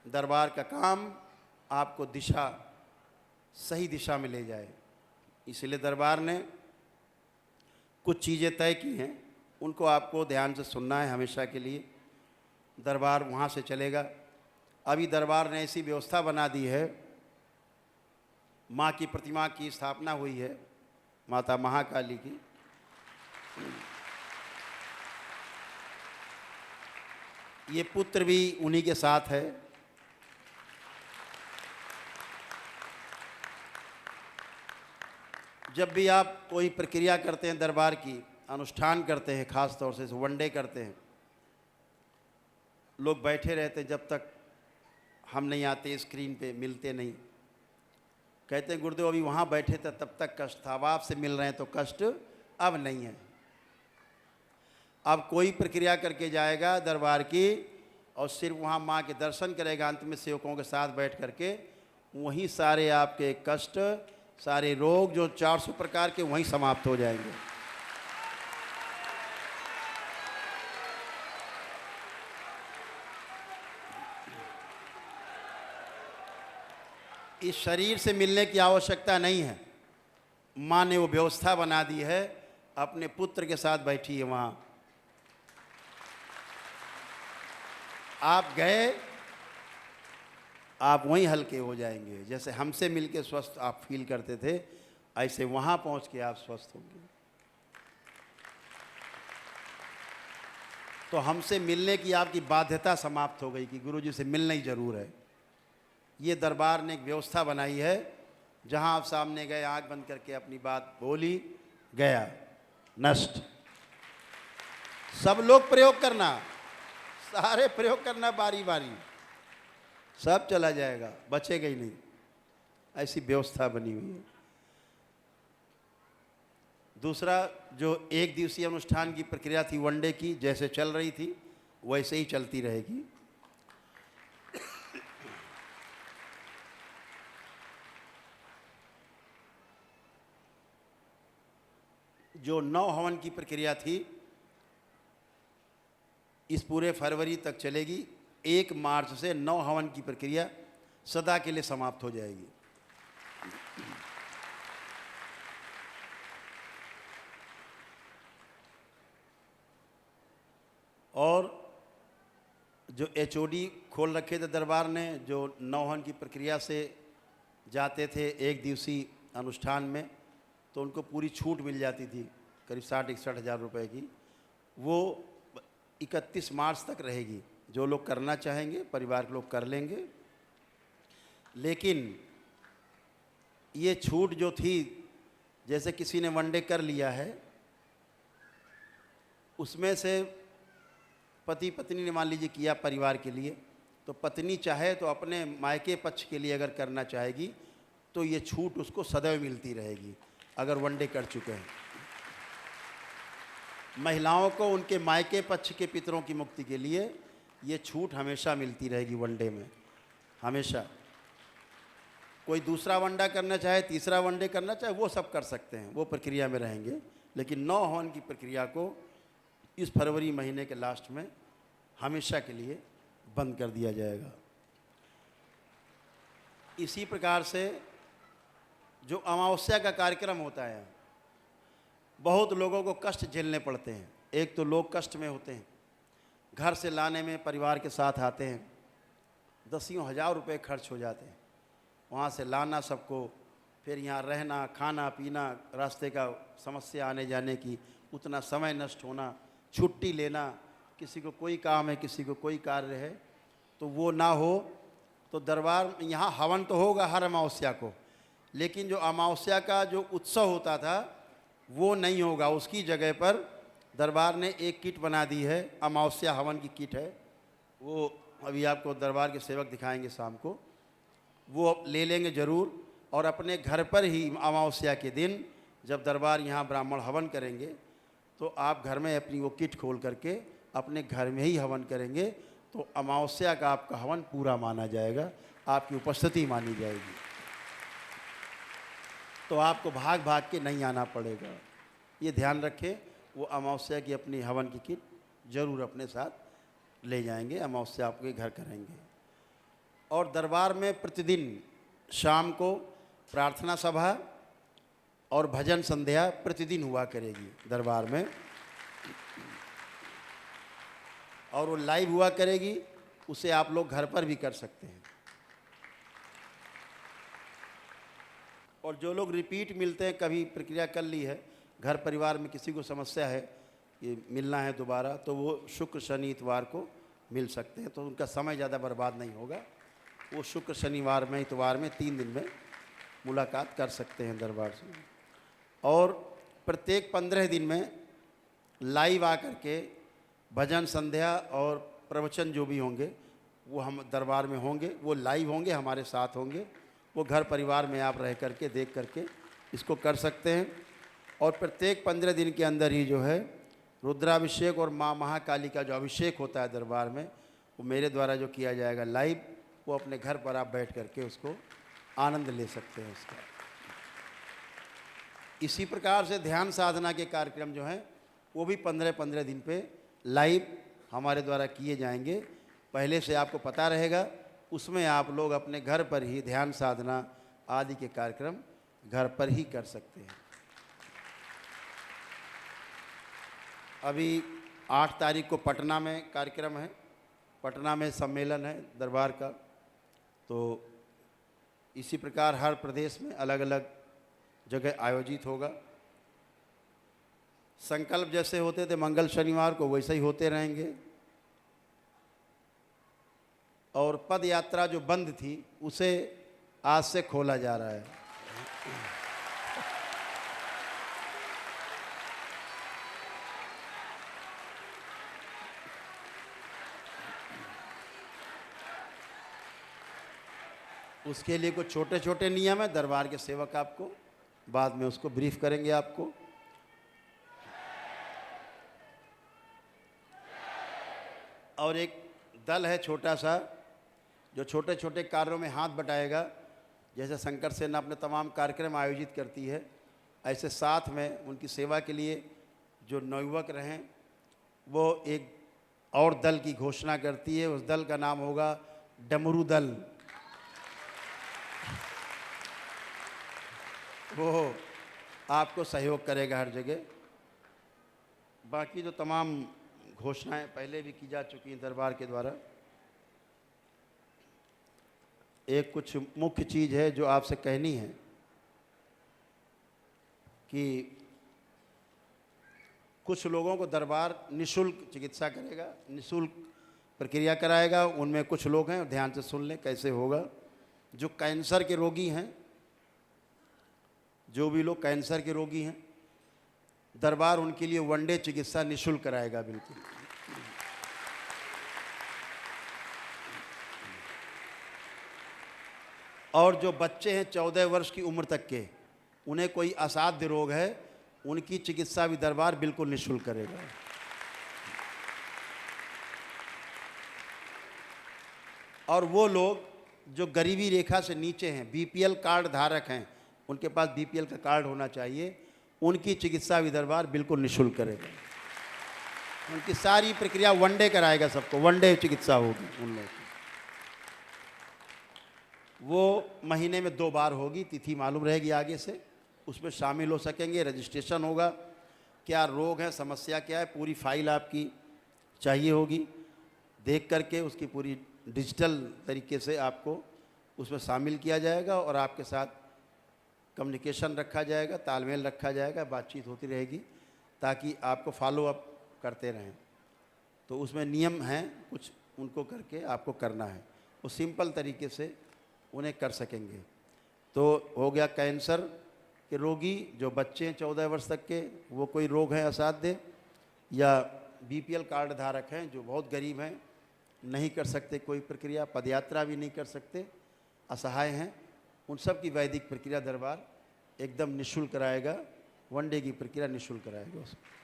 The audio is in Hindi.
दरबार का काम आपको सही दिशा में ले जाए। इसलिए दरबार ने कुछ चीज़ें तय की हैं, उनको आपको ध्यान से सुनना है हमेशा के लिए। दरबार वहाँ से चलेगा। अभी दरबार ने ऐसी व्यवस्था बना दी है, माँ की प्रतिमा की स्थापना हुई है, माता महाकाली की। ये पुत्र भी उन्हीं के साथ है। जब भी आप कोई प्रक्रिया करते हैं, दरबार की अनुष्ठान करते हैं, ख़ास तौर से वनडे करते हैं, लोग बैठे रहते हैं जब तक हम नहीं आते, स्क्रीन पे मिलते नहीं। कहते हैं गुरुदेव अभी वहाँ बैठे थे तब तक कष्ट था, अब आपसे मिल रहे हैं तो कष्ट अब नहीं है। अब कोई प्रक्रिया करके जाएगा दरबार की और सिर्फ वहाँ माँ के दर्शन करेगा, अंत में सेवकों के साथ बैठ करके, वहीं सारे आपके कष्ट, सारे रोग जो 400 प्रकार के वहीं समाप्त हो जाएंगे। इस शरीर से मिलने की आवश्यकता नहीं है। माँ ने वो व्यवस्था बना दी है, अपने पुत्र के साथ बैठी है वहाँ। आप गए, आप वहीं हल्के हो जाएंगे। जैसे हमसे मिलके स्वस्थ आप फील करते थे, ऐसे वहाँ पहुँच के आप स्वस्थ होंगे। तो हमसे मिलने की आपकी बाध्यता समाप्त हो गई कि गुरुजी से मिलना ही जरूर है। ये दरबार ने एक व्यवस्था बनाई है, जहाँ आप सामने गए, आंख बंद करके अपनी बात बोली, गया, नष्ट। सब लोग प्रयोग करना, सारे प्रयोग करना बारी बारी, सब चला जाएगा, बचेगा ही नहीं। ऐसी व्यवस्था बनी हुई है। दूसरा, जो एक दिवसीय अनुष्ठान की प्रक्रिया थी वनडे की, जैसे चल रही थी वैसे ही चलती रहेगी। जो 9 हवन की प्रक्रिया थी, इस पूरे फरवरी तक चलेगी। 1 मार्च से 9 हवन की प्रक्रिया सदा के लिए समाप्त हो जाएगी। और जो एचओडी खोल रखे थे दरबार ने, जो 9 हवन की प्रक्रिया से जाते थे एक दिवसीय अनुष्ठान में, तो उनको पूरी छूट मिल जाती थी, करीब 60-61 हज़ार रुपये की। वो 31 मार्च तक रहेगी। जो लोग करना चाहेंगे, परिवार के लोग कर लेंगे। लेकिन ये छूट जो थी, जैसे किसी ने वनडे कर लिया है, उसमें से पति पत्नी ने मान लीजिए किया परिवार के लिए, तो पत्नी चाहे तो अपने मायके पक्ष के लिए अगर करना चाहेगी तो ये छूट उसको सदैव मिलती रहेगी, अगर वनडे कर चुके हैं। महिलाओं को उनके मायके पक्ष के पितरों की मुक्ति के लिए ये छूट हमेशा मिलती रहेगी वनडे में, हमेशा। कोई दूसरा वनडा करना चाहे, तीसरा वनडे करना चाहे, वो सब कर सकते हैं, वो प्रक्रिया में रहेंगे। लेकिन 9 हवन की प्रक्रिया को इस फरवरी महीने के लास्ट में हमेशा के लिए बंद कर दिया जाएगा। इसी प्रकार से जो अमावस्या का कार्यक्रम होता है, बहुत लोगों को कष्ट झेलने पड़ते हैं। एक तो लोग कष्ट में होते हैं, घर से लाने में परिवार के साथ आते हैं, 10 हज़ार रुपये खर्च हो जाते हैं, वहाँ से लाना सबको, फिर यहाँ रहना, खाना पीना, रास्ते का समस्या आने जाने की, उतना समय नष्ट होना, छुट्टी लेना, किसी को कोई काम है, किसी को कोई कार्य है, तो वो ना हो। तो दरबार यहाँ हवन तो होगा हर अमावस्या को, लेकिन जो अमावस्या का जो उत्सव होता था वो नहीं होगा। उसकी जगह पर दरबार ने एक किट बना दी है, अमावस्या हवन की किट है। वो अभी आपको दरबार के सेवक दिखाएंगे शाम को, वो ले लेंगे ज़रूर। और अपने घर पर ही अमावस्या के दिन जब दरबार यहाँ ब्राह्मण हवन करेंगे, तो आप घर में अपनी वो किट खोल करके अपने घर में ही हवन करेंगे, तो अमावस्या का आपका हवन पूरा माना जाएगा, आपकी उपस्थिति मानी जाएगी। तो आपको भाग भाग के नहीं आना पड़ेगा। ये ध्यान रखें, वो अमावस्या की अपनी हवन की किट जरूर अपने साथ ले जाएंगे, अमावस्या आपके घर करेंगे। और दरबार में प्रतिदिन शाम को प्रार्थना सभा और भजन संध्या प्रतिदिन हुआ करेगी दरबार में, और वो लाइव हुआ करेगी, उसे आप लोग घर पर भी कर सकते हैं। और जो लोग रिपीट मिलते हैं, कभी प्रक्रिया कर ली है, घर परिवार में किसी को समस्या है कि मिलना है दोबारा, तो वो शुक्र शनि इतवार को मिल सकते हैं, तो उनका समय ज़्यादा बर्बाद नहीं होगा। वो शुक्र शनिवार में इतवार में 3 दिन में मुलाकात कर सकते हैं दरबार से। और प्रत्येक 15 दिन में लाइव आकर के भजन संध्या और प्रवचन जो भी होंगे वो हम दरबार में होंगे, वो लाइव होंगे, हमारे साथ होंगे। वो घर परिवार में आप रह करके देख करके इसको कर सकते हैं। और प्रत्येक 15 दिन के अंदर ही जो है रुद्राभिषेक और माँ महाकाली का जो अभिषेक होता है दरबार में, वो मेरे द्वारा जो किया जाएगा लाइव, वो अपने घर पर आप बैठ करके उसको आनंद ले सकते हैं उसका। इसी प्रकार से ध्यान साधना के कार्यक्रम जो हैं वो भी 15-15 दिन पे लाइव हमारे द्वारा किए जाएंगे। पहले से आपको पता रहेगा, उसमें आप लोग अपने घर पर ही ध्यान साधना आदि के कार्यक्रम घर पर ही कर सकते हैं। अभी 8 तारीख को पटना में कार्यक्रम है, पटना में सम्मेलन है दरबार का। तो इसी प्रकार हर प्रदेश में अलग अलग जगह आयोजित होगा। संकल्प जैसे होते थे मंगल शनिवार को, वैसे ही होते रहेंगे। और पद यात्रा जो बंद थी उसे आज से खोला जा रहा है। उसके लिए कुछ छोटे छोटे नियम है, दरबार के सेवक आपको बाद में उसको ब्रीफ करेंगे आपको। और एक दल है छोटा सा जो छोटे छोटे कार्यों में हाथ बटाएगा। जैसे शंकर सेना अपने तमाम कार्यक्रम आयोजित करती है, ऐसे साथ में उनकी सेवा के लिए जो नवयुवक रहें वो एक और दल की घोषणा करती है। उस दल का नाम होगा डमरू दल। वो आपको सहयोग करेगा हर जगह। बाकी जो तमाम घोषणाएं पहले भी की जा चुकी हैं दरबार के द्वारा। एक कुछ मुख्य चीज़ है जो आपसे कहनी है कि कुछ लोगों को दरबार निःशुल्क चिकित्सा करेगा, निःशुल्क प्रक्रिया कराएगा। उनमें कुछ लोग हैं, ध्यान से सुन लें कैसे होगा। जो कैंसर के रोगी हैं, जो भी लोग कैंसर के रोगी हैं, दरबार उनके लिए वनडे चिकित्सा निःशुल्क कराएगा बिल्कुल। और जो बच्चे हैं 14 वर्ष की उम्र तक के, उन्हें कोई असाध्य रोग है, उनकी चिकित्सा भी दरबार बिल्कुल निःशुल्क करेगा। और वो लोग जो गरीबी रेखा से नीचे हैं, बीपीएल कार्ड धारक हैं, उनके पास बीपीएल का कार्ड होना चाहिए, उनकी चिकित्सा भी दरबार बिल्कुल निःशुल्क करेगा। उनकी सारी प्रक्रिया वनडे कराएगा, सबको वनडे चिकित्सा होगी उन लोगों की। वो महीने में 2 बार होगी, तिथि मालूम रहेगी आगे से, उसमें शामिल हो सकेंगे। रजिस्ट्रेशन होगा, क्या रोग है, समस्या क्या है, पूरी फाइल आपकी चाहिए होगी। देख करके उसकी पूरी डिजिटल तरीके से आपको उसमें शामिल किया जाएगा और आपके साथ कम्युनिकेशन रखा जाएगा, तालमेल रखा जाएगा, बातचीत होती रहेगी ताकि आपको फॉलो अप करते रहें। तो उसमें नियम हैं कुछ, उनको करके आपको करना है। वो सिंपल तरीके से उन्हें कर सकेंगे। तो हो गया कैंसर के रोगी, जो बच्चे हैं 14 वर्ष तक के, वो कोई रोग है असाध्य, या बीपीएल कार्ड धारक हैं जो बहुत गरीब हैं, नहीं कर सकते कोई प्रक्रिया, पदयात्रा भी नहीं कर सकते, असहाय हैं, उन सब की वैदिक प्रक्रिया दरबार एकदम निःशुल्क कराएगा। वनडे की प्रक्रिया निःशुल्क कराएगा उसको।